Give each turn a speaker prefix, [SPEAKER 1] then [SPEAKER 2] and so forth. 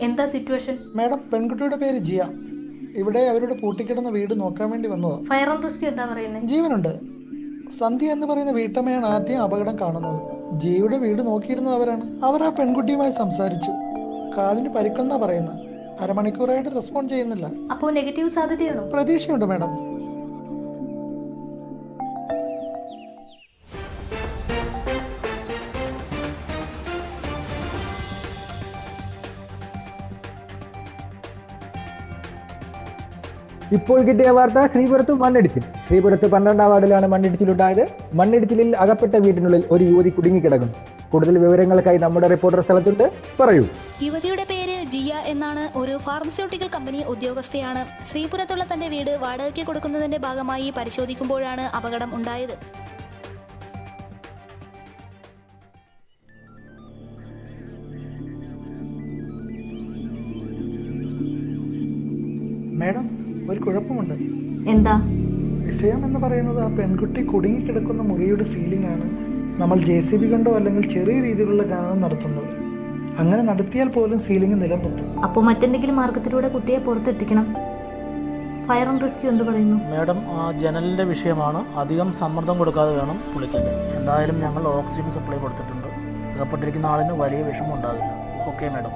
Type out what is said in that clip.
[SPEAKER 1] എന്താ situation?
[SPEAKER 2] Madam, പെൺകുട്ടിയുടെ പേര് ജിയ. ഇവിടെ അവരുടെ പൂട്ടിക്കിടന്ന വീട് നോക്കാൻ വേണ്ടി വന്നതാ.
[SPEAKER 1] ഫയർ ആൻഡ് റെസ്ക്യൂ എന്താ പറയുന്നത്?
[SPEAKER 2] ജീവനുണ്ട്. സന്ധ്യ എന്ന് പറയുന്ന വീട്ടമ്മയാണ് ആദ്യം അപകടം കാണുന്നത്. ജിയുടെ വീട് നോക്കിയിരുന്നത് അവരാണ്. അവർ ആ പെൺകുട്ടിയുമായി സംസാരിച്ചു. കാലിന് പരിക്കെന്നാ പറയുന്നത്. അരമണിക്കൂറായിട്ട് റെസ്പോണ്ട് ചെയ്യുന്നില്ല.
[SPEAKER 1] അപ്പോൾ നെഗറ്റീവ് സാധ്യതയാണോ?
[SPEAKER 2] പ്രതീക്ഷയുണ്ട് മാഡം.
[SPEAKER 3] ഇപ്പോൾ കിട്ടിയ വാർത്ത ശ്രീപുരത്ത് മണ്ണിടിച്ചിൽ. ശ്രീപുരത്ത് 12ാം വാർഡിലാണ് മണ്ണിടിച്ചിലുണ്ടായത്. മണ്ണിടിച്ചിലിൽ അകപ്പെട്ട വീട്ടിനുള്ളിൽ ഒരു യുവതി കുടുങ്ങിക്കിടക്കുന്നു. കൂടുതൽ വിവരങ്ങൾക്കായി നമ്മുടെ റിപ്പോർട്ടർ സ്ഥലത്തുണ്ട്. പറയൂ.
[SPEAKER 4] യുവതിയുടെ പേര് ജിയ എന്നാണ്. ഒരു ഫാർമസ്യൂട്ടിക്കൽ കമ്പനി ഉദ്യോഗസ്ഥയാണ്. ശ്രീപുരത്തുള്ള തന്റെ വീട് വാടകയ്ക്ക് കൊടുക്കുന്നതിന്റെ ഭാഗമായി പരിശോധിക്കുമ്പോഴാണ് അപകടം ഉണ്ടായത്.
[SPEAKER 2] മാഡം, ഒരു കുഴപ്പമുണ്ട്.
[SPEAKER 1] എന്താ
[SPEAKER 2] വിഷയം എന്ന് പറയുന്നത് ആ പെൺകുട്ടി കുടുങ്ങിക്കിടക്കുന്ന മുറിയുടെ സീലിംഗ് ആണ് നമ്മൾ JCB കൊണ്ടോ അല്ലെങ്കിൽ ചെറിയ രീതിയിലുള്ള ഖനനം നടത്തുന്നത്. അങ്ങനെ നടത്തിയാൽ പോലും സീലിംഗ് നിലംപൊത്തും.
[SPEAKER 1] അപ്പോൾ മറ്റെന്തെങ്കിലും മാർഗത്തിലൂടെ കുട്ടിയെ പുറത്തെത്തിക്കണം. ഫയർ ആൻഡ് റെസ്ക്യൂ എന്ത് പറയുന്നു?
[SPEAKER 5] മാഡം, ആ ജനലിൻ്റെ വിഷയമാണ്. അധികം സമ്മർദ്ദം കൊടുക്കാതെ വേണം പുള്ളിക്കൊക്കെ. എന്തായാലും ഞങ്ങൾ ഓക്സിജൻ സപ്ലൈ കൊടുത്തിട്ടുണ്ട്. അകപ്പെട്ടിരിക്കുന്ന ആളിന് വലിയ വിഷമം ഉണ്ടാകില്ല. Okay madam.